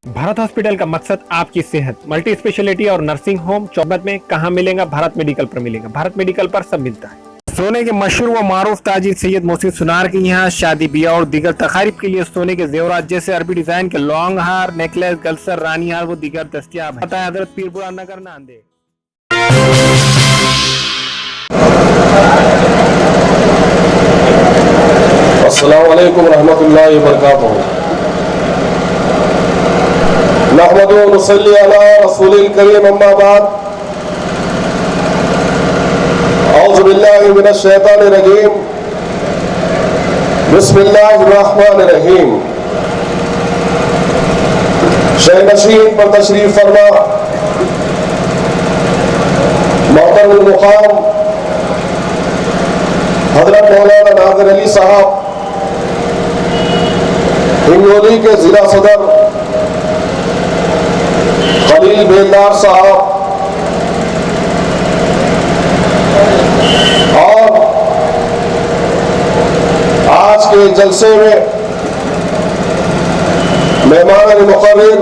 Bharat hospital का मकसद आपकी सेहत। मल्टी स्पेशलिटी और नर्सिंग होम चौबत में कहाँ मिलेगा? भारत मेडिकल पर मिलेगा। भारत मेडिकल पर सब मिलता है। सोने के मशहूर व मारूफ ताजिर सैयद मोहसिन सुनार के यहाँ शादी ब्याह और दीगर तकारीब के लिए सोने के जेवरात जैसे अरबी डिजाइन के लॉन्ग हार, नेकलेस, गलसर, रानी हार वो दीगर दस्तियाब है। बताया हजरत पीरपुरा नगर नांदेड़। अस्सलामु अलैकुम रहमतुल्लाहि व बरकातुहू। नहमदु व नुसल्ली अला रसूलिल करीम, अम्मा बाद। औज़ु बिल्लाहि मिनश शैतानिर रजीम। बिस्मिल्लाहिर रहमानिर रहीम। शह नशीन पर तशरीफ फरमा मोहतरम मुकाम हजरत मौलाना नाज़िर अली साहब हिंगोली के जिला सदर खलील बेलदार साहब और आज के जलसे में मेहमान मुकर्रर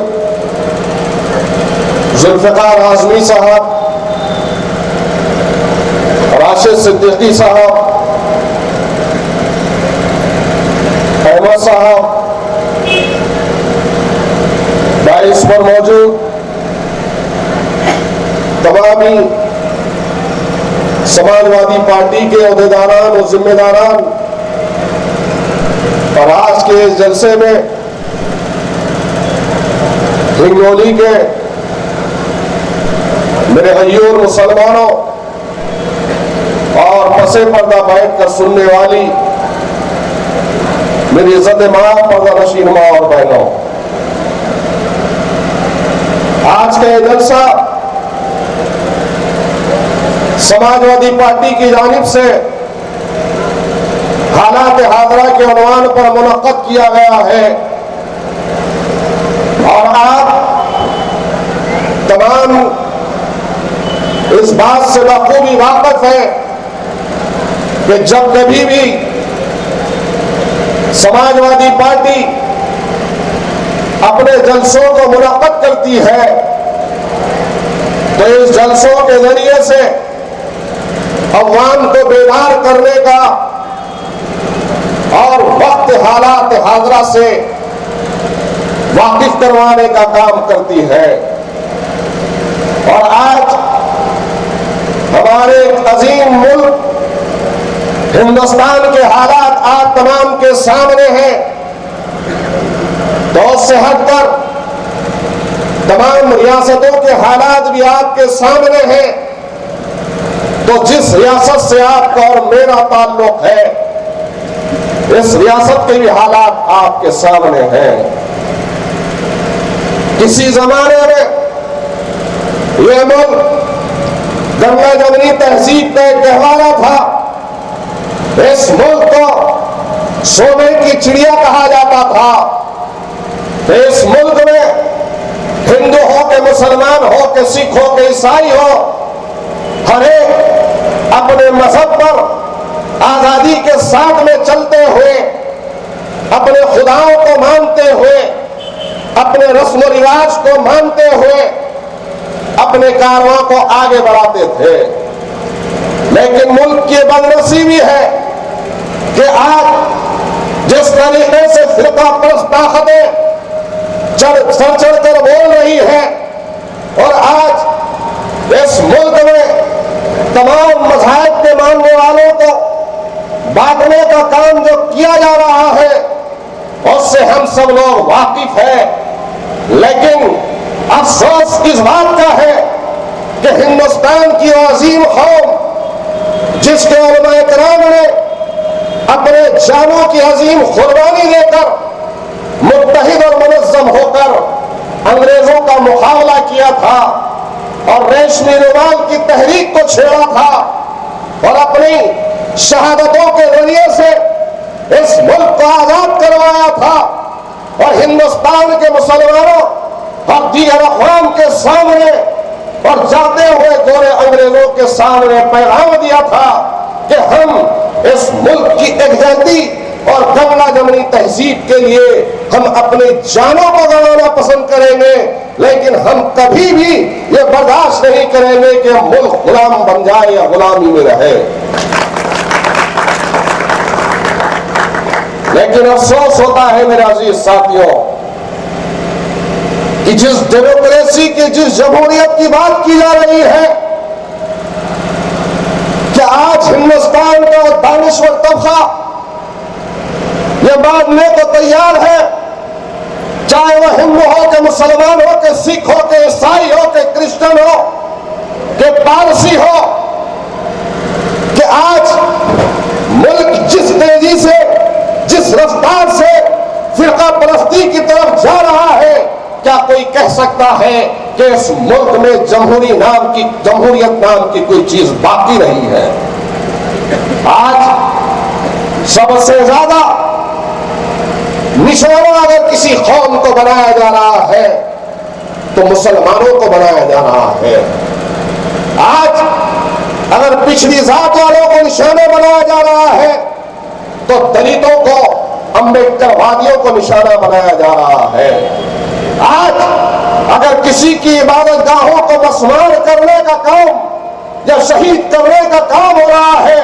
जुल्फ़िकार आज़मी साहब, राशिद सिद्दीकी साहब, अहमद साहब डाइस पर मौजूद तमामी समाजवादी पार्टी के अहदेदारान और जिम्मेदारान और आज के जलसे में हिंगोली के मेरे हयूर मुसलमानों और पसे पर्दा बैठ कर सुनने वाली मेरी इज्जत मां पर्दा नशीन मां और बहनों, आज का यह जलसा समाजवादी पार्टी की जानिब से हालात हाजरा के उन्वान पर मुनक्कद किया गया है और आप तमाम इस बात से बखूबी वाकिफ है कि जब कभी भी समाजवादी पार्टी अपने जलसों को मुनक्कद करती है तो इस जलसों के जरिए से अवाम को बेदार करने का और वक्त हालात हाजरा से वाकिफ करवाने का काम करती है। और आज हमारे अजीम मुल्क हिंदुस्तान के हालात आज तमाम के सामने हैं, तो उससे हटकर तमाम रियासतों के हालात भी आपके सामने हैं। तो जिस रियासत से आपका और मेरा ताल्लुक है, इस रियासत के भी हालात आपके सामने हैं। किसी जमाने में यह मुल्क गंगा जमनी तहजीब का एक गहवारा था। इस मुल्क को सोने की चिड़िया कहा जाता था। इस मुल्क में हिंदू हो के मुसलमान हो के सिख हो के ईसाई हो, हर एक अपने मजहब पर आजादी के साथ में चलते हुए, अपने खुदाओं को मानते हुए, अपने रस्म रिवाज को मानते हुए अपने कारवां को आगे बढ़ाते थे। लेकिन मुल्क की बदनसीबी है कि आज जिस तरीके से फिरका परस्त ताकतें सर चढ़कर बोल रही है और आज इस मुल्क में तमाम मज़ाहिब के मानने वालों को बांटने का काम जो किया जा रहा है उससे हम सब लोग वाकिफ हैं। लेकिन अफसोस इस बात का है कि हिंदुस्तान की अजीम कौम जिसके उलमा इकराम ने अपने जानों की अजीम कुर्बानी देकर मुत्तहिद और मुनज़्ज़म होकर अंग्रेजों का मुकाबला किया था और रेशमी रुमाल की तहरीक को छेड़ा था और अपनी शहादतों के जरिए से इस मुल्क को आजाद करवाया था और हिंदुस्तान के मुसलमानों और दीगर अक़वाम के सामने और जाते हुए गोरे अंग्रेजों के सामने पैगाम दिया था कि हम इस मुल्क की एकजाती और गंगा जमनी तहजीब के लिए हम अपनी जानों को गंवाना पसंद करेंगे, लेकिन हम कभी भी ये बर्दाश्त नहीं करेंगे कि मुल्क गुलाम बन जाए या गुलामी में रहे। लेकिन अफसोस होता है मेरे अजीज साथियों कि जिस डेमोक्रेसी की, जिस जमहूरियत की बात की जा रही है, कि आज हिंदुस्तान का दानिश्वर तबका यह मानने को तैयार है, चाहे वह हिंदू हो के मुसलमान हो के सिख हो के ईसाई हो के क्रिश्चियन हो के पारसी हो, कि आज मुल्क जिस तेजी से, जिस रफ्तार से फिरका परस्ती की तरफ जा रहा है, क्या कोई कह सकता है कि इस मुल्क में जमहूरियत नाम की कोई चीज बाकी नहीं है? आज सबसे ज्यादा निशाना अगर किसी कौम को बनाया जा रहा है तो मुसलमानों को बनाया जा रहा है। आज अगर पिछड़ी जात वालों को निशाना बनाया जा रहा है तो दलितों को, अम्बेडकरवादियों को निशाना बनाया जा रहा है। आज अगर किसी की इबादत गाहों को मसमार करने का काम या शहीद करने का काम हो रहा है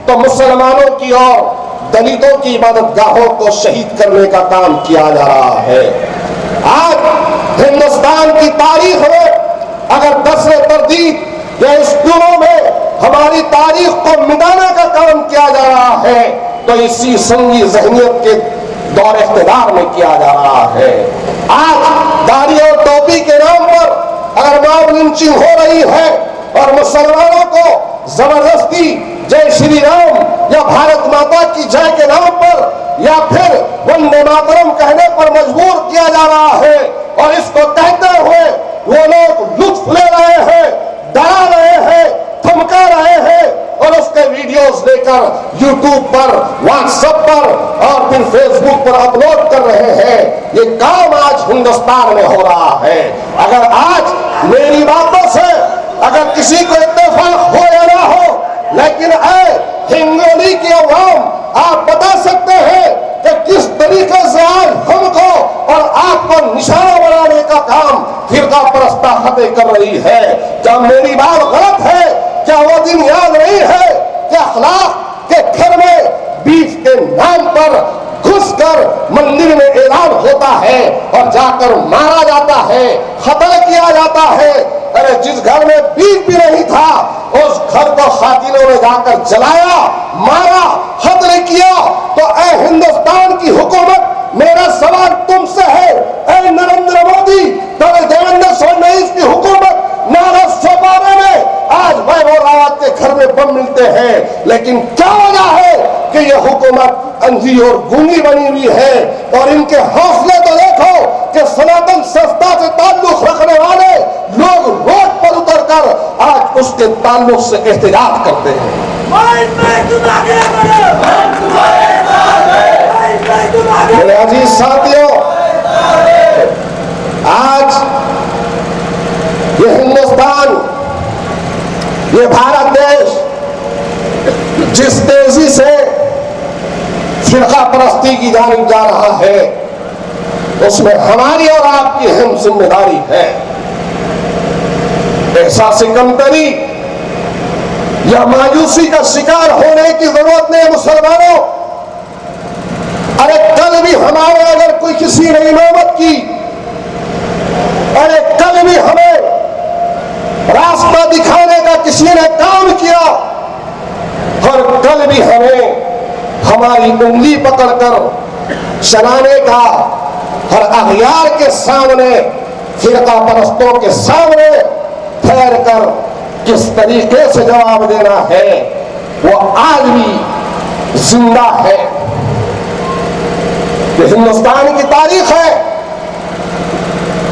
तो मुसलमानों की और दलितों की इबादत गाहों को शहीद करने का काम किया जा रहा है। आज हिंदुस्तान की तारीख में अगर दसरे तरदीद या स्कूलों में हमारी तारीख को मिटाने का काम किया जा रहा है तो इसी संगी जहनियत के दौर इख्तिदार में किया जा रहा है। आज दाढ़ी और टोपी के नाम पर अगर मॉब लिंचिंग हो रही है और मुसलमानों को जबरदस्ती जय श्री राम या भारत माता की जय के नाम पर या फिर वंदे मातरम कहने पर मजबूर किया जा रहा है, और इसको कहते हुए वो लोग लुत्फ ले रहे हैं, डरा रहे हैं, धमका रहे हैं और उसके वीडियोस लेकर यूट्यूब पर, व्हाट्सएप पर और फिर फेसबुक पर अपलोड कर रहे हैं। ये काम आज हिंदुस्तान में हो रहा है। अगर आज मेरी बातों से अगर किसी को इत्तेफाक हो या ना हो, लेकिन हिंगोली की अवाम आप बता सकते हैं कि किस तरीके से आज हमको और आपको निशाना बनाने का काम फिरका परस्ता हतें कर रही है। क्या मेरी बात गलत है? क्या वो दिन याद नहीं है कि अखलाक के घर में बीफ के नाम पर घुसकर मंदिर में ऐलान होता है और जाकर मारा जाता है, कत्ल किया जाता है? अरे जिस घर में बीफ भी नहीं था उस घर को खातिनों ने जाकर जलाया, मारा, कत्ल किया। तो ऐ हिंदुस्तान की हुकूमत, मेरा सवाल तुमसे है, ऐ नरेंद्र मोदी, देवेंद्र फडणवीस की हुकूमत, नारा सोपारा में आज वैभव रावत के घर में बम मिलते हैं, लेकिन क्या वजह है कि यह हुकूमत अंधी और गूंगी बनी हुई है? और इनके हौसले तो देखो कि सनातन संस्था से ताल्लुक रखने वाले लोग रोड पर उतरकर आज उसके ताल्लुक से एहतजाज करते हैं। मेरे अजीज साथियों, आज ये हिंदुस्तान, ये भारत देश जिस तेजी से फिरका परस्ती की जानिब जा रहा है उसमें हमारी और आपकी अहम जिम्मेदारी है। एहसास कमतरी या मायूसी का शिकार होने की जरूरत नहीं मुसलमानों। अरे कल भी हमारे अगर कोई किसी ने इमामत की, अरे कल भी हमें रास्ता दिखाने का किसी ने काम किया और कल भी हमें हमारी उंगली पकड़कर चलाने का हर अखियार के सामने, फिरका परस्तों के सामने ठहर कर किस तरीके से जवाब देना है वो आज भी जिंदा है। ये हिंदुस्तान की तारीख है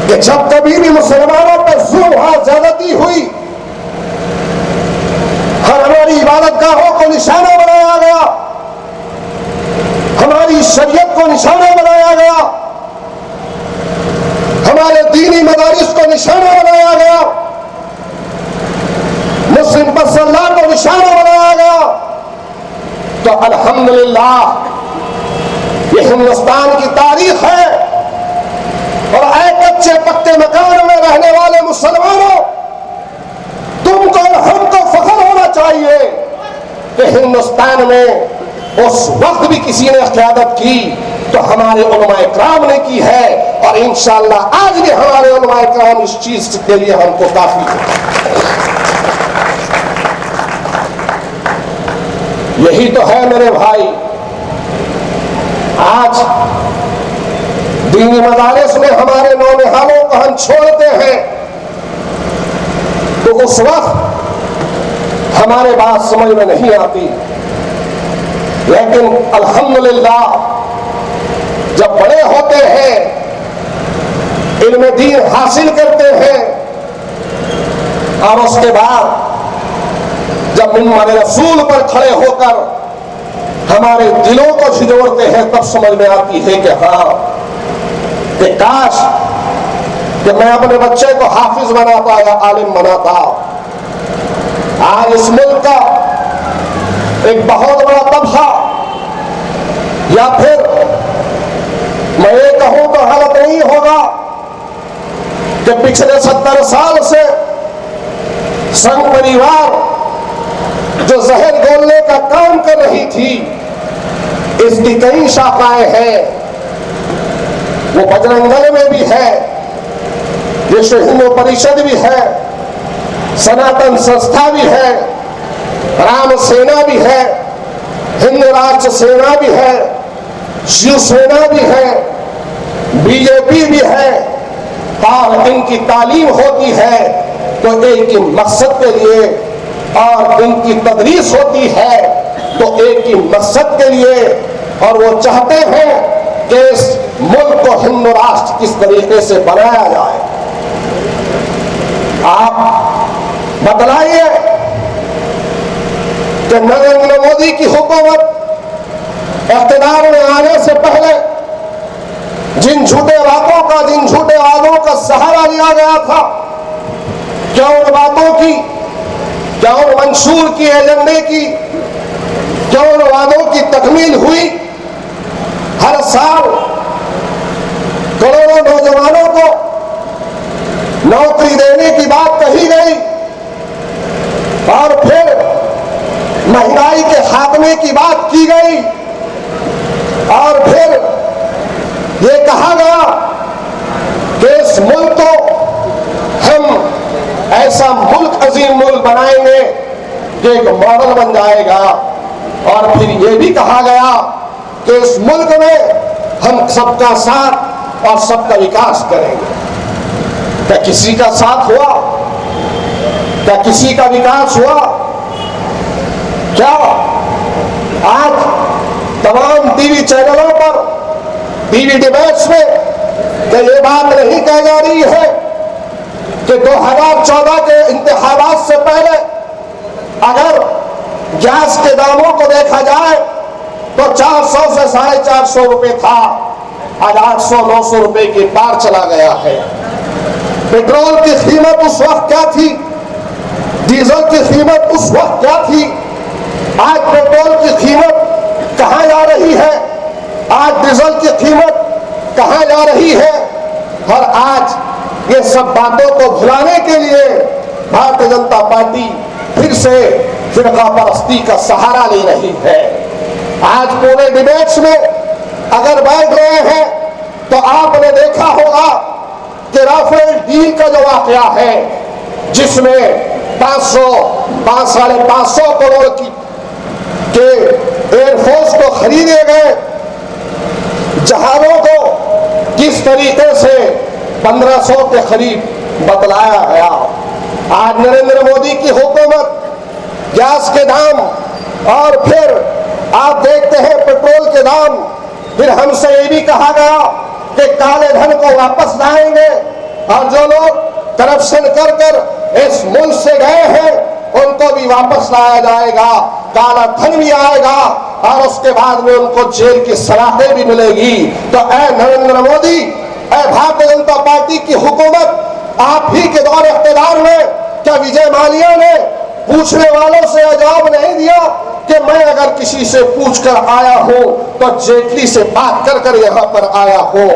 कि जब कभी भी मुसलमानों पर जुल्म ज्यादती हुई, हमारी इबादत गाहों को निशाना बनाया गया, हमारी शरीयत को निशाना बनाया गया, हमारे दीनी मदारिस को निशाना बनाया गया, मुस्लिम पर सल्लाह को निशाना बनाया गया, तो अल्हम्दुलिल्लाह ये हिंदुस्तान की तारीख है। और ऐ कच्चे पक्के मकान में रहने वाले मुसलमानों, तुमको और हमको फख्र होना चाहिए कि हिंदुस्तान में उस वक्त भी किसी ने क़यादत की तो हमारे उलमाए किराम ने की है, और इंशाअल्लाह आज भी हमारे उलमाए किराम इस चीज के लिए हमको काफी है। यही तो है मेरे भाई, आज दीनी मदारिस में हमारे नौनिहालों को हम छोड़ते हैं तो उस वक्त हमारे बात समझ में नहीं आती, लेकिन अल्हम्दुलिल्लाह जब बड़े होते हैं, इल्म दीन हासिल करते हैं, और उसके बाद जब मिंबर रसूल पर खड़े होकर हमारे दिलों को झिझोड़ते हैं, तब समझ में आती है कि हाँ, कि काश कि मैं अपने बच्चे को हाफिज बनाता या आलिम बनाता। आज इस मुल्क का एक बहुत बड़ा तबका, या फिर मैं ये कहूं तो गलत नहीं होगा कि पिछले 70 साल से संघ परिवार जो जहर घोलने का काम कर रही थी, इसकी कई शाखाएं हैं। वो बजरंग दल में भी है, विश्व हिंदू परिषद भी है, सनातन संस्था भी है, राम सेना भी है, हिंद राष्ट्र सेना भी है, शिवसेना भी है, बीजेपी भी है। और इनकी तालीम होती है तो एक ही मकसद के लिए, और इनकी तदरीस होती है तो एक ही मकसद के लिए, और वो चाहते हैं कि इस मुल्क को हिंदू राष्ट्र किस तरीके से बनाया जाए। आप बतलाइए कि नरेंद्र मोदी की हुकूमत इख्तिदार में आने से पहले जिन झूठे बातों का, जिन झूठे वादों का सहारा लिया गया था, क्या उन बातों की, क्या उन मंशूर की एजेंडे की, क्या उन वादों की तकमील हुई? हर साल करोड़ों नौजवानों को नौकरी देने की बात कही गई, और फिर महंगाई के खात्मे की बात की गई, और फिर ये कहा गया कि इस मुल्क को हम ऐसा मुल्क, अजीम मुल्क बनाएंगे कि एक मॉडल बन जाएगा, और फिर ये भी कहा गया कि इस मुल्क में हम सबका साथ और सबका विकास करेंगे। क्या किसी का साथ हुआ? क्या किसी का विकास हुआ? क्या आज तमाम टीवी चैनलों पर, टीवी डिबेट्स में क्या ये बात नहीं कही जा रही है कि 2014 के इंतखाबात से पहले अगर गैस के दामों को देखा जाए तो 400 से 450 रुपए था, आज 800-900 रुपए के पार चला गया है। पेट्रोल की कीमत उस वक्त क्या थी, डीजल की कीमत उस वक्त क्या थी, आज पेट्रोल की कीमत कहां जा रही है, आज डीजल की कीमत कहां जा रही है। और आज ये सब बातों को भुलाने के लिए भारतीय जनता पार्टी फिर से फिरका परस्ती का सहारा ले रही है। आज पूरे डिबेट्स में अगर बैठ रहे हैं तो आपने देखा होगा कि राफेल डील का जो वाकया है, जिसमें 500-550 करोड़ के एयरफोर्स को खरीदे गए जहाजों को किस तरीके से 1500 के करीब बतलाया गया। आज नरेंद्र मोदी की हुकूमत गैस के दाम, और फिर आप देखते हैं पेट्रोल के दाम, फिर हमसे ये भी कहा गया कि काले धन को वापस लाएंगे, और जो लोग करप्शन कर कर इस मुल्क से गए हैं उनको भी वापस लाया जाएगा, काला धन भी आएगा, और उसके बाद में उनको जेल की सलाहें भी मिलेगी। तो ऐ नरेंद्र मोदी, ऐ भारतीय जनता पार्टी की हुकूमत, आप ही के दौर इख्तियार में क्या विजय माल्या ने पूछने वालों से जवाब नहीं दिया कि मैं अगर किसी से पूछ कर आया हूं तो जेटली से बात कर कर यहां पर आया हूं।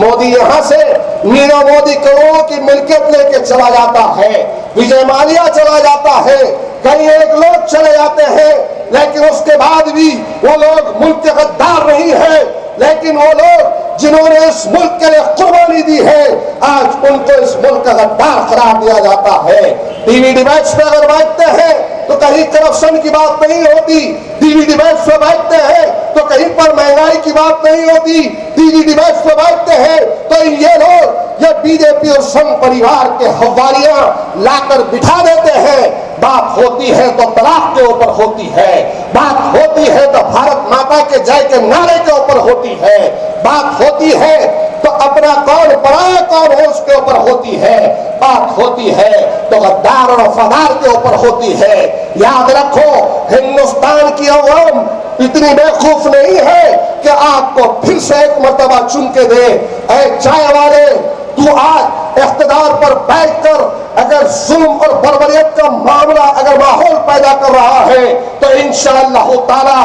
मोदी यहां से नीरव मोदी करोड़ों की मिल्कियत लेके चला जाता है, विजय माल्या चला जाता है, कई एक लोग चले जाते हैं, लेकिन उसके बाद भी वो लोग मुल्क के गद्दार नहीं है, लेकिन वो लोग जिन्होंने इस मुल्क के लिए कुर्बानी दी है, आज उनको इस मुल्क का गद्दार करार दिया जाता है। टीवी डिबेट्स पे अगर बैठते हैं तो कहीं करप्शन की बात नहीं होती, टीवी डिबेट्स पे बैठते हैं तो कहीं पर महंगाई की बात नहीं होती, टीवी डिबेट्स पे बैठते हैं तो ये लोग ये बीजेपी और संघ परिवार के हवालियां लाकर बिठा देते हैं। बात होती है तो तलाक के ऊपर होती है, बात होती है तो भारत माता के जय के नारे के ऊपर होती है, बात होती है तो अपना कौन पराया कौन है उसके ऊपर होती है, बात होती है तो गद्दार और वफादार के ऊपर होती है। याद रखो, हिंदुस्तान की अवाम इतनी बेवकूफ नहीं है कि आपको फिर से एक मर्तबा चुन के दे। ऐ चाय वाले, तू आज इख्तिदार पर बैठकर अगर जुल्म और बर्बरियत का मामला अगर माहौल पैदा कर रहा है तो इंशाअल्लाह ताला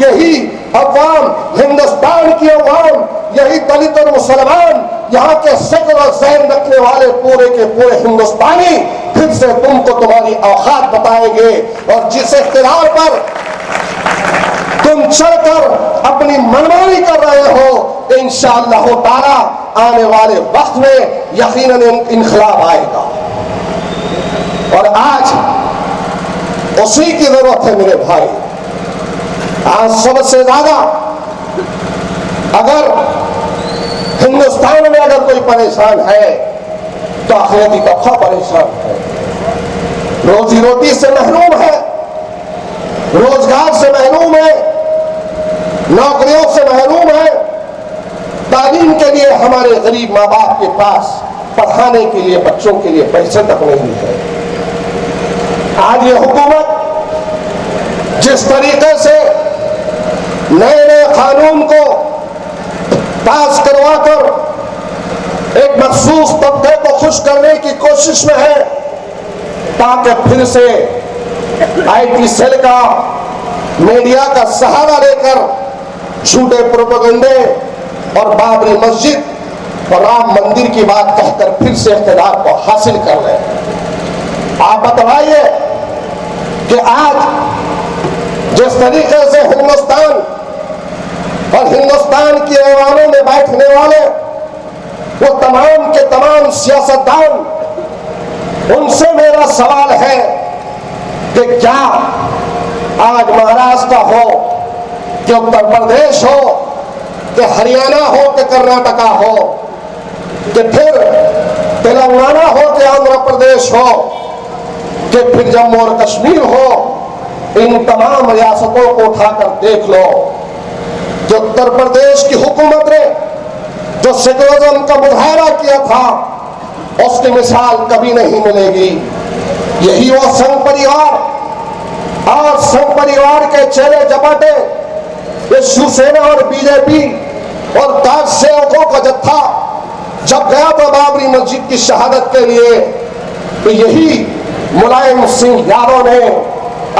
यही अवाम, हिंदुस्तान की अवाम, यही दलित और मुसलमान, यहाँ के सेकुलर ज़हन रखने वाले पूरे के पूरे हिंदुस्तानी फिर से तुमको तुम्हारी औकात बताएंगे। और जिस इख्तिदार पर तुम चढ़कर अपनी मनमानी कर रहे हो, इंशाअल्लाह ताला आने वाले वक्त में यकीनन इनकलाब आएगा। और आज उसी की जरूरत है मेरे भाई। आज सबसे ज्यादा अगर हिंदुस्तान में अगर कोई परेशान है तो आखिरती तबका परेशान है, रोजी रोटी से महरूम है, रोजगार से महरूम है, नौकरियों से महरूम है, तालीम के लिए हमारे गरीब माँ बाप के पास पढ़ाने के लिए बच्चों के लिए पैसे तक नहीं है। आज ये हुकूमत जिस तरीके से नए नए कानून को पास करवाकर एक मखसूस तबके को खुश करने की कोशिश में है, ताकि फिर से IT सेल का, मीडिया का सहारा लेकर झूठे प्रोपेगेंडे और बाबरी मस्जिद और राम मंदिर की बात कहकर फिर से इख्तिदार को हासिल कर ले। आप बतलाइए कि आज जिस तरीके से हिंदुस्तान और हिंदुस्तान की ऐवानों में बैठने वाले वो तमाम के तमाम सियासतदान, उनसे मेरा सवाल है कि क्या आज महाराष्ट्र हो कि उत्तर प्रदेश हो कि हरियाणा हो कि कर्नाटका हो कि फिर तेलंगाना हो कि आंध्र प्रदेश हो कि फिर जम्मू और कश्मीर हो, इन तमाम रियासतों को उठाकर देख लो कि उत्तर प्रदेश की हुकूमत ने जो सेकुलरिज्म का मुजाहरा किया था उसकी मिसाल कभी नहीं मिलेगी। यही वो संघ परिवार और संघ परिवार के चेले चपाटे, ये शिवसेना और बीजेपी और दाग सेवकों का जत्था जब गया था बाबरी मस्जिद की शहादत के लिए, तो यही मुलायम सिंह यादव ने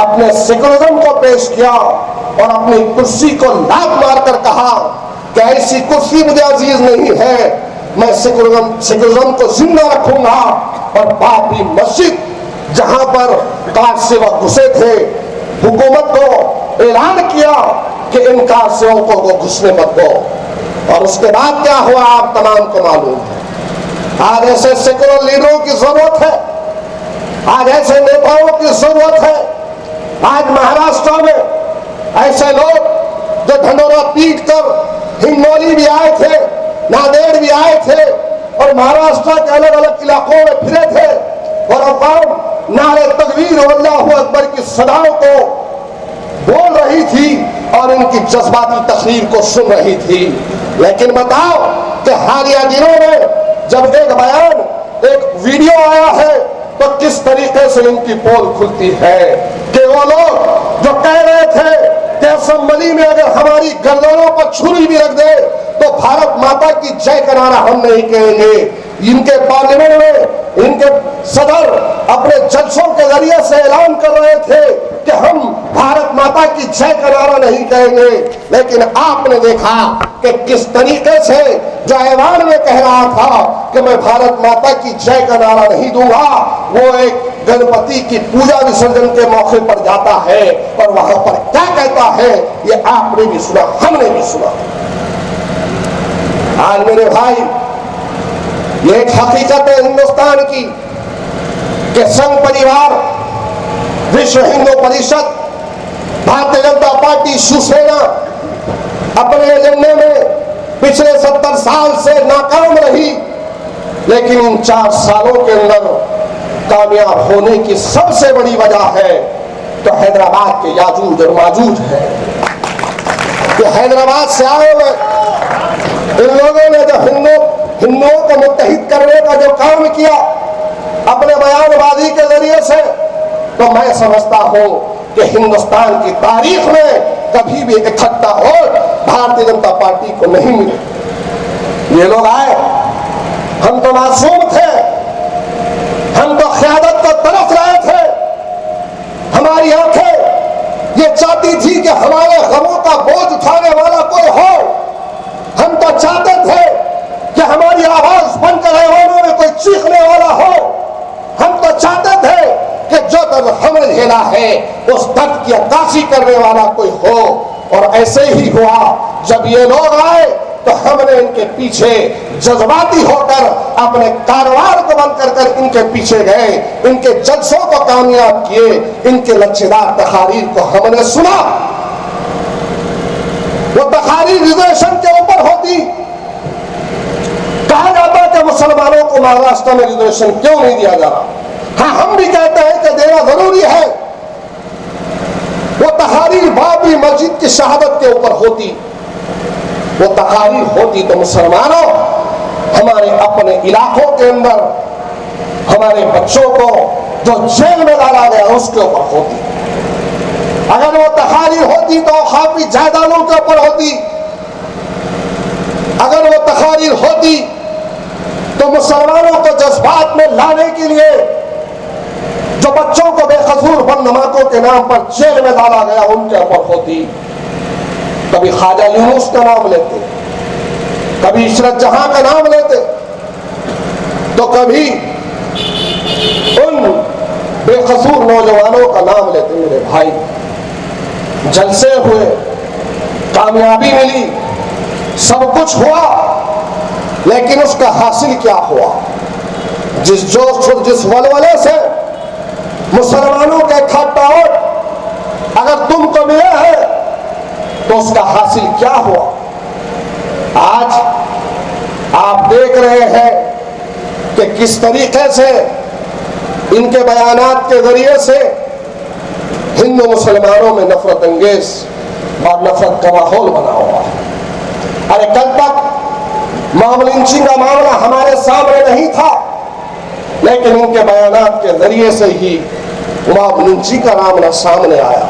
अपने सेकुलरिज्म को पेश किया और अपनी कुर्सी को लात मारकर कहा कि ऐसी कुर्सी मुझे अजीज नहीं है, मैं सेकुलरिज्म को जिंदा रखूंगा। और बाबरी मस्जिद जहां पर कार सेवक घुसे थे, हुकूमत को ऐलान किया कि इन कार सेवकों को घुसने मत दो। और उसके बाद क्या हुआ आप तमाम को मालूम है। आज ऐसे सेकुलर लीडरों की जरूरत है, आज ऐसे नेताओं की जरूरत है। आज महाराष्ट्र में ऐसे लोग जो ढंडोरा पीट कर हिंगोली भी आए थे, नांदेड़ भी आए थे और महाराष्ट्र के अलग अलग इलाकों में फिरे थे और अवाम नारे तकबीर और अल्लाहू अकबर की सदाओं को बोल रही थी और इनकी जज्बाती तकरीर को सुन रही थी। लेकिन बताओ कि हालिया दिनों में जब एक बयान, एक वीडियो आया है तो किस तरीके से इनकी पोल खुलती है कि वो लोग जो कह रहे थे कि असेंबली में अगर हमारी गर्दनों पर छुरी भी रख दे तो भारत माता की जय का नारा हम नहीं कहेंगे। इनके पार्लियामेंट में इनके सदर अपने जलसों के जरिए से ऐलान कर रहे थे कि हम भारत माता की जय का नारा नहीं कहेंगे, लेकिन आपने देखा कि किस तरीके से जो ऐवान में कह रहा था कि मैं भारत माता की जय का नारा नहीं दूंगा, वो एक गणपति की पूजा विसर्जन के मौके पर जाता है और वहां पर क्या कहता है, ये आपने भी सुना, हमने भी सुना। आज मेरे भाई, ये एक हकीकत है हिंदुस्तान की कि संघ परिवार, विश्व हिंदू परिषद, भारतीय जनता पार्टी, शिवसेना अपने एजेंडे में पिछले 70 साल से नाकाम रही, लेकिन इन 4 सालों के अंदर कामयाब होने की सबसे बड़ी वजह है तो हैदराबाद के याजूज और माजूज है। ये हैदराबाद से आए हुए इन लोगों ने जो हिंदुओं को मुत्तहिद करने का जो काम किया अपने बयानबाजी के जरिए से, तो मैं समझता हूं कि हिंदुस्तान की तारीख में कभी भी इकट्ठा हो भारतीय जनता पार्टी को नहीं मिले। ये लोग आए, हम तो मासूम थे, हम तो क़यादत को तरफ रहे थे, हमारी आंखें ये चाहती थी कि हमारे गमों का बोझ उठाने वाला कोई हो। हम तो चाहते थे कि हमारी आवाज बनकर ऐवानों में कोई चीखने वाला हो। हम तो चाहते थे कि जो दर्द हमने झेला है उस दर्द की अक्कासी करने वाला कोई हो। और ऐसे ही हुआ, जब ये लोग आए तो हमने इनके पीछे जज्बाती होकर अपने कारोबार को बंद कर कर इनके पीछे गए, इनके जलसों को कामयाब किए, इनके लच्छेदार तकारीर को हमने सुना। वो तकारीर रिजर्वेशन के ऊपर होती, कहा जाता कि मुसलमानों को महाराष्ट्र में रिजर्वेशन क्यों नहीं दिया जा रहा। हाँ, हम भी कहते हैं कि देना जरूरी है। वो तकारीर बाबरी मस्जिद की शहादत के ऊपर होती, वो तकारीर होती तो मुसलमानों हमारे अपने इलाकों के अंदर हमारे बच्चों को जो जेल में डाला गया उसके ऊपर होती। अगर वो तकारीर होती तो खाफी जायदादों के ऊपर होती। अगर वो तकारीर होती तो मुसलमानों को जज्बात में लाने के लिए जो बच्चों को बेकसूर बम धमाकों के नाम पर जेल में डाला गया उनके ऊपर होती। कभी ख्वाजा यूनुस का नाम लेते, कभी इशरत जहां का नाम लेते, तो कभी उन बेकसूर नौजवानों का नाम लेते। मेरे भाई, जलसे हुए, कामयाबी मिली, सब कुछ हुआ, लेकिन उसका हासिल क्या हुआ? जिस जोश और जिस वलवले से मुसलमानों के खट्टाओट अगर तुमको मिले हैं तो उसका हासिल क्या हुआ? आज आप देख रहे हैं कि किस तरीके से इनके बयानात के जरिए से हिंदू मुसलमानों में नफरत अंगेज और नफरत का माहौल बना हुआ है। अरे कल तक मॉब लिंचिंग का मामला हमारे सामने नहीं था, लेकिन उनके बयानात के जरिए से ही मॉब लिंचिंग का मामला सामने आया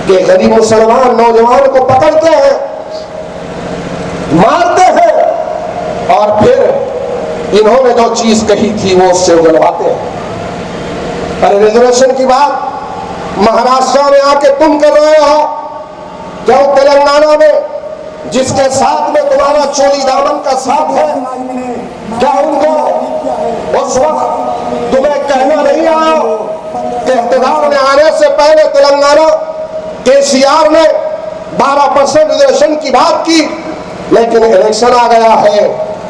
कि गरीब मुसलमान नौजवान को पकड़ते हैं, मारते हैं और फिर इन्होंने जो चीज कही थी वो उससे उगलवाते हैं। अरे रिजर्वेशन की बात महाराष्ट्र में आके तुम कर रहे हो, क्या तेलंगाना में जिसके साथ में तुम्हारा चोली दामन का साथ है, क्या उनको उस वक्त तुम्हें कहना नहीं आया कि इक़्तिदार में आने से पहले तेलंगाना केसीआर ने 12% रिजर्वेशन की बात की, लेकिन इलेक्शन आ गया है,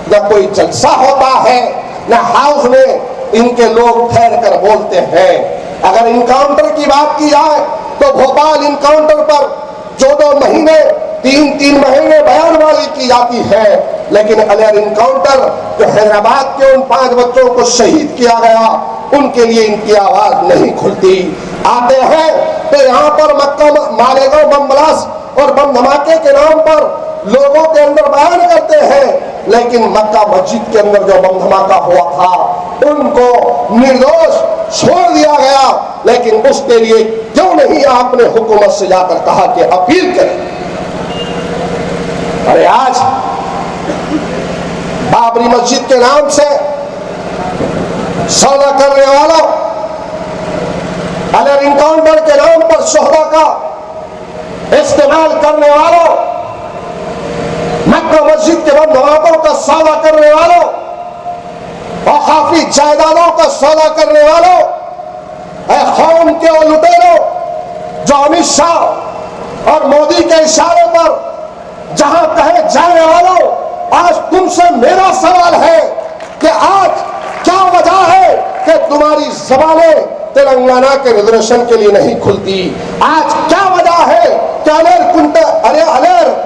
न कोई जलसा होता है, न हाउस में इनके लोग ठहर कर बोलते हैं। अगर इनकाउंटर की बात की जाए तो भोपाल इनकाउंटर पर 14 महीने 3-3 महीने बयानबाजी की जाती है, लेकिन अलियर इनकाउंटर जो हैदराबाद के उन 5 बच्चों को शहीद किया गया उनके लिए इनकी आवाज नहीं खुलती। आते हैं तो यहाँ पर मक्का मालेगांव बम ब्लास्ट और बम धमाके के नाम पर लोगों के अंदर बयान करते हैं, लेकिन मक्का मस्जिद के अंदर जो बम धमाका हुआ था उनको निर्दोष छोड़ दिया गया, लेकिन उसके लिए क्यों नहीं आपने हुकूमत से जाकर कहा कि अपील करें? अरे आज बाबरी मस्जिद के नाम से सौदा करने वालों अगर इनकाउंटर के नाम पर शोहदा का इस्तेमाल करने वालों, मक्का मस्जिद के बंधुआतों का सौदा करने वालों और काफी जायदादों का सौदा करने वालों, कौम के वो लुटेरों जो अमित शाह और मोदी के इशारे पर जहां कहे जाने वालों, आज तुमसे मेरा सवाल है कि आज क्या वजह है कि तुम्हारी जबानें तेलंगाना के रिजर्वेशन के लिए नहीं खुलती? आज क्या वजह है कि अलेर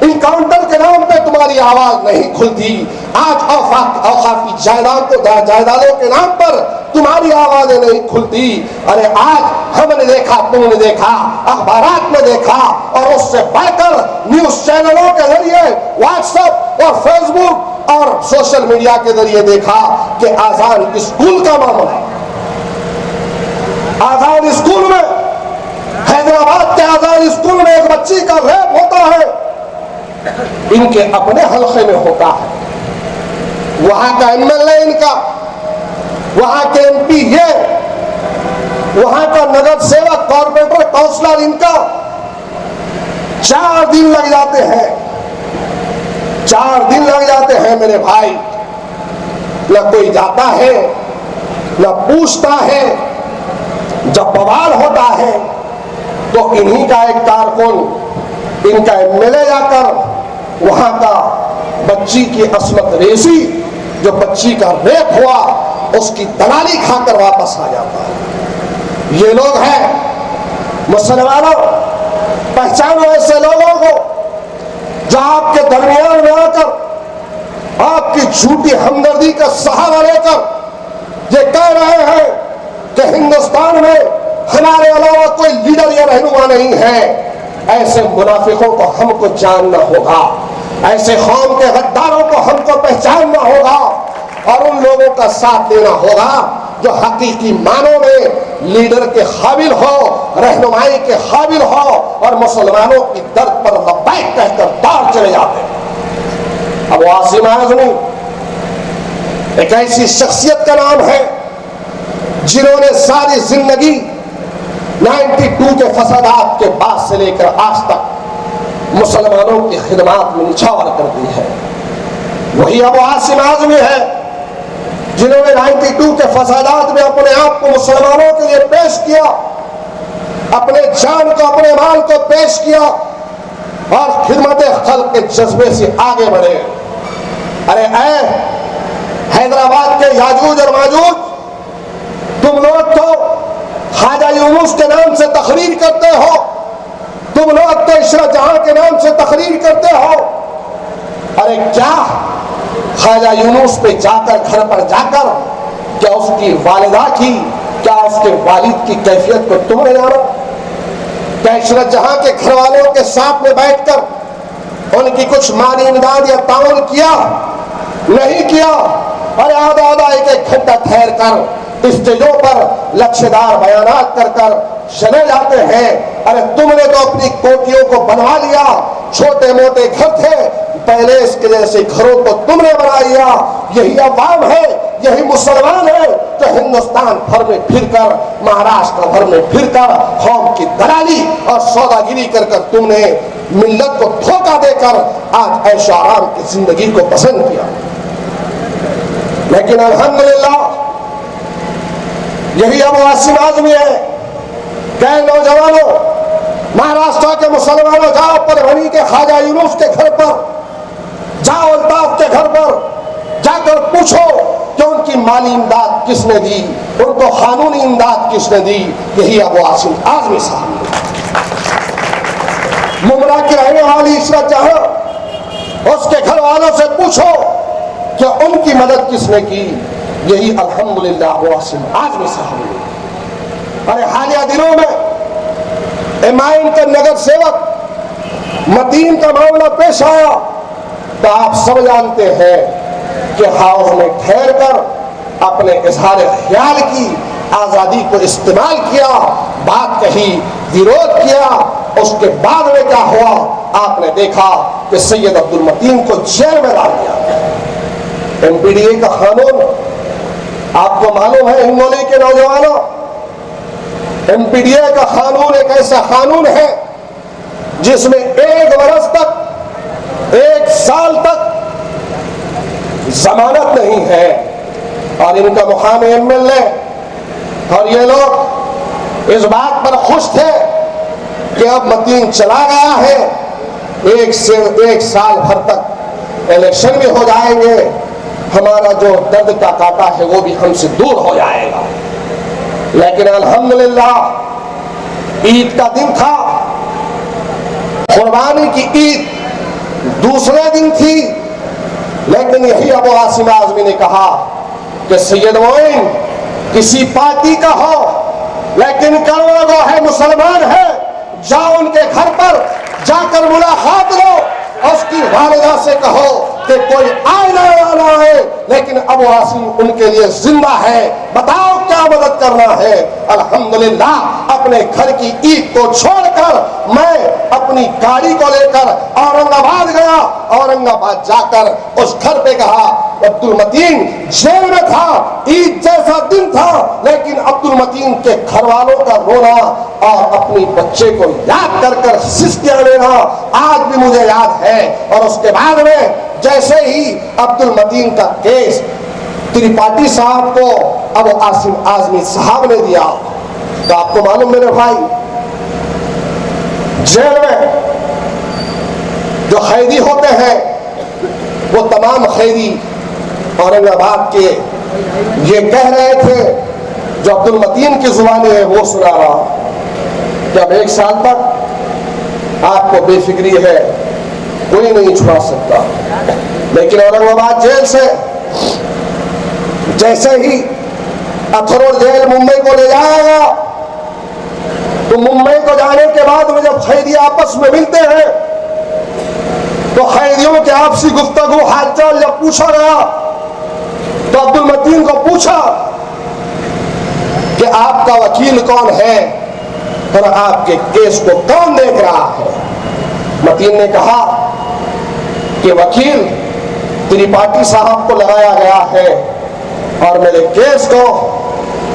इनकाउंटर के नाम पे तुम्हारी आवाज नहीं खुलती? आज औकाफी जायदादों के नाम पर तुम्हारी आवाजें नहीं खुलती। अरे आज हमने देखा, तुमने देखा, अखबारात में देखा और उससे बढ़कर न्यूज चैनलों के जरिए, व्हाट्सएप और फेसबुक और सोशल मीडिया के जरिए देखा कि आजान स्कूल का मामला, आजान स्कूल में, हैदराबाद के आजान स्कूल में एक बच्ची का रेप होता है, इनके अपने हल्के में होता है। वहां का एमएलए इनका, वहां के एमपी ये, वहां का नगर सेवक, कॉर्पोरेटर, काउंसलर इनका 4 दिन लग जाते हैं, 4 दिन लग जाते हैं मेरे भाई। न कोई जाता है, न पूछता है। जब बवाल होता है तो इन्हीं का एक कारकुन, इनका एमएलए जाकर वहां का बच्ची की असमत रेसी, जो बच्ची का रेप हुआ, उसकी दलाली खाकर वापस आ जाता है। ये लोग हैं मुसलमानों, पहचानो ऐसे लोगों को जो आपके दरमियान में आकर आपकी झूठी हमदर्दी का सहारा लेकर ये कह रहे हैं कि हिंदुस्तान में हमारे अलावा कोई लीडर या रहनुमा नहीं है। ऐसे मुनाफिकों को हमको जानना होगा, ऐसे कौम के गद्दारों को हमको पहचानना होगा और उन लोगों का साथ देना होगा जो हकीकी मानों में लीडर के काबिल हो, रहनुमाई के काबिल हो और मुसलमानों की दर्द पर लब्बैक कहकर दौड़ चले जाते हैं। अब वासिम आजमी एक ऐसी शख्सियत का नाम है जिन्होंने सारी जिंदगी 92 के फसादात के बाद से लेकर आज तक मुसलमानों की खिदमत में निछावर कर दी है। वही अबू आसिम आजमी है जिन्होंने 92 के फसादात में अपने आप को मुसलमानों के लिए पेश किया, अपने जान को, अपने माल को पेश किया और खिदमत खल्क के जज्बे से आगे बढ़े। अरे हैदराबाद के याजूज और माजूज, तुम लोग तो ख्वाजा यूनुस के नाम से तकरीर करते हो, तुम लोग तो इशरत जहां के नाम से तकरीर करते हो। अरे क्या ख्वाजा यूनुस पे जाकर, घर पर जाकर, क्या उसकी वालिदा की, क्या उसके वालिद की कैफियत को तुमने जाना? क्या इशरत जहां के घर वालों के साथ में बैठकर उनकी कुछ माली इमदाद या ताउन किया? नहीं किया। अरे आधा एक घंटा ठहर कर स्टेजों पर लक्ष्यदार बयानात कर कर चले जाते हैं। अरे तुमने तो अपनी कोठियों को बनवा लिया, छोटे मोटे घर थे, पहले इसके जैसे घरों को तुमने बना लिया। यही अवाम है, यही मुसलमान है जो हिंदुस्तान भर में फिरकर, महाराष्ट्र भर में फिरकर कौम की दलाली और सौदागिरी कर कर तुमने मिल्लत को धोखा देकर आज ऐशो आराम की जिंदगी को पसंद किया। लेकिन अल्हम्दुलिल्लाह यही अबू आसिम आजमी है। कई नौजवानों, महाराष्ट्र के मुसलमानों, जाओ परभनी के ख्वाजा यूनुस के घर पर, जाओ अल्ताफ के घर पर जाकर पूछो कि उनकी माली इमदाद किसने दी, उनको कानूनी इमदाद किसने दी? यही अबू आसिम आजमी साहब। मुमरा की रहने वाली इशरत जहां, उसके घर वालों से पूछो कि उनकी मदद किसने की? यही अल्हम्दुलिल्लाह अबू आसिम आजमी साहब। अरे हालिया दिनों में एमाइन का नगर सेवक मतीन का मामला पेश आया तो आप सब जानते हैं कि हाउस में ठहर कर अपने इजहार ख्याल की आजादी को इस्तेमाल किया, बात कही, विरोध किया। उसके बाद में क्या हुआ? आपने देखा कि सैयद अब्दुल मतीन को जेल में डाल दिया। एमपीडीए का कानून आपको मालूम है, हिंगोली के नौजवानों, एमपीडीए का कानून एक ऐसा कानून है जिसमें 1 वर्ष तक, 1 साल तक जमानत नहीं है, और इनका मुकाम एमएलए और ये लोग इस बात पर खुश थे कि अब मतीन चला गया है, 1 से 1 साल भर तक इलेक्शन भी हो जाएंगे, हमारा जो दर्द का कांटा है वो भी हमसे दूर हो जाएगा। लेकिन अल्हम्दुलिल्लाह ईद का दिन था, कुर्बानी की ईद दूसरे दिन थी, लेकिन यही अबू आसिम आज़मी ने कहा कि सैयद मोइन किसी पार्टी का हो लेकिन करोड़ों गो है, मुसलमान है, जाओ उनके घर पर जाकर मुलाकात लो और उसकी वालिदा से कहो कि कोई आए ना आए, लेकिन अबू आसिम उनके लिए जिंदा है, बताओ क्या मदद करना है। अल्हम्दुलिल्लाह अपने घर की ईद को छोड़कर मैं अपनी गाड़ी को लेकर औरंगाबाद गया, औरंगाबाद जाकर उस घर पे कहा, अब्दुल मतीन जेल में था, ईद जैसा दिन था, लेकिन अब्दुल मतीन के घर वालों का रोना और अपनी बच्चे को याद कर कर सिस्कियां लेना आज भी मुझे याद है। और उसके बाद में जैसे ही अब्दुल मतीन का केस त्रिपाठी साहब को अब आसिम आज़मी साहब ने दिया, तो आपको मालूम मेरे भाई, जेल में जो कैदी होते हैं वो तमाम कैदी औरंगाबाद के ये कह रहे थे, जो अब्दुल मतीन की जुबानी है वो सुना रहा कि अब 1 साल तक आपको बेफिक्री है, कोई नहीं छुड़ा सकता। लेकिन औरंगाबाद जेल से जैसे ही अथरोड जेल मुंबई को ले जाएगा, तो मुंबई को जाने के बाद में जब कैदी आपस में मिलते हैं तो कैदियों के आपसी गुफ्तगू हालचाल जब पूछा गया तो अब्दुल मतीन को पूछा कि आपका वकील कौन है और आपके केस को कौन देख रहा है। मतीन ने कहा कि वकील त्रिपाठी साहब को लगाया गया है और मेरे केस को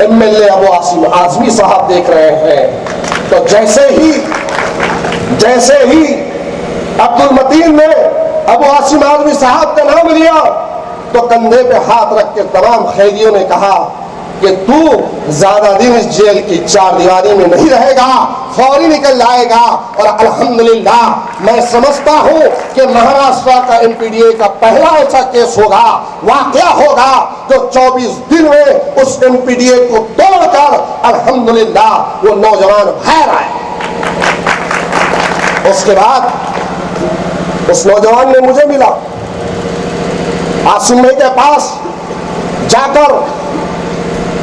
एमएलए अबू आसिम आज़मी साहब देख रहे हैं। तो जैसे ही अब्दुल मतीन ने अबू आसिम आज़मी साहब का नाम लिया तो कंधे पे हाथ रख के तमाम कैदियों ने कहा कि तू ज्यादा दिन इस जेल की 4 दीवारी में नहीं रहेगा, फौरी निकल जाएगा। और अल्हम्दुलिल्लाह मैं समझता हूं कि महाराष्ट्र का एमपीडीए का पहला ऐसा केस होगा, वाकया होगा, जो 24 दिन में उस एमपीडीए को तोड़कर अल्हम्दुलिल्लाह वो नौजवान बाहर आए। उसके बाद उस नौजवान ने मुझे मिला, आसिम भाई के पास जाकर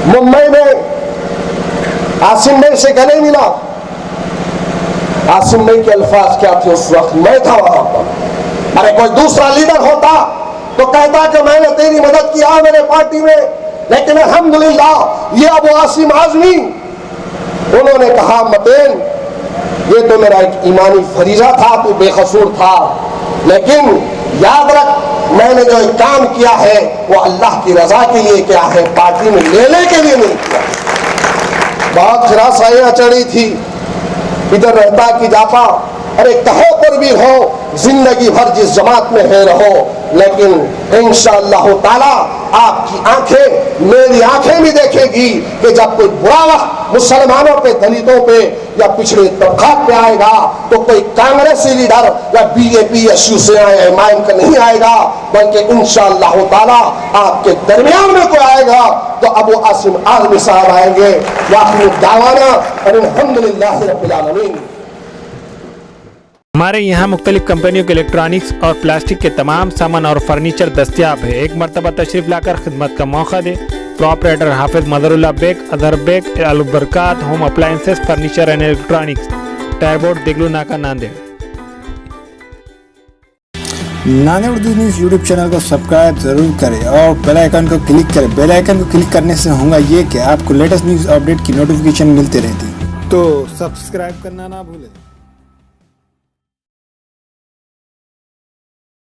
मुंबई में आसिम भाई से गले मिला। आसिम भाई के अल्फाज क्या थे उस वक्त, मैं था वहां पर, अरे कोई दूसरा लीडर होता तो कहता कि मैंने तेरी मदद किया मेरे पार्टी में, लेकिन अल्हम्दुलिल्लाह ये अबू आसिम आज़मी उन्होंने कहा मतीन ये तो मेरा एक ईमानी फरीजा था, तू बेकसूर था, लेकिन याद रख मैंने जो काम किया है वो अल्लाह की रजा के लिए किया है, पार्टी में लेने के लिए नहीं किया। बहुत खिरासाइयां चढ़ी थी, इधर रहता कि जाता, अरे कहो पर भी हो जिंदगी भर जिस जमात में है रहो, लेकिन इंशाअल्लाह ताला आपकी आंखें मेरी आंखें भी देखेगी कि जब कोई बुरा वक्त मुसलमानों पे, दलितों पे या पिछड़े तबकात पे आएगा तो कोई कांग्रेसी लीडर या बीजेपी या शिवसेना या एमआईएम का नहीं आएगा, बल्कि इंशाअल्लाह ताला आपके दरमियान में कोई आएगा तो अबू आसिम आज़मी साहब आएंगे। वाखिर दावाना अल्हम्दुलिल्लाह रब्बिल आलमीन। हमारे यहाँ मुख्तलिफ कंपनियों के इलेक्ट्रॉनिक्स और प्लास्टिक के तमाम सामान और फर्नीचर दस्तियाब है। एक मरतबा तशरीफ लाकर खिदमत का मौका दे। प्रोपराइटर हाफिज मदरुल्लाह बेग, अदर Baig, Albarkat home appliances, furniture and electronics, टायरबोर्ड, देगलू नाका, Nanded. Nanded Urdu news YouTube channel को सब्सक्राइब जरूर करें और बेल आइकन को क्लिक करें। बेल आइकन को क्लिक करने से होगा ये कि आपको लेटेस्ट न्यूज़ अपडेट की नोटिफिकेशन मिलती रहती है, तो सब्सक्राइब करना ना भूलें।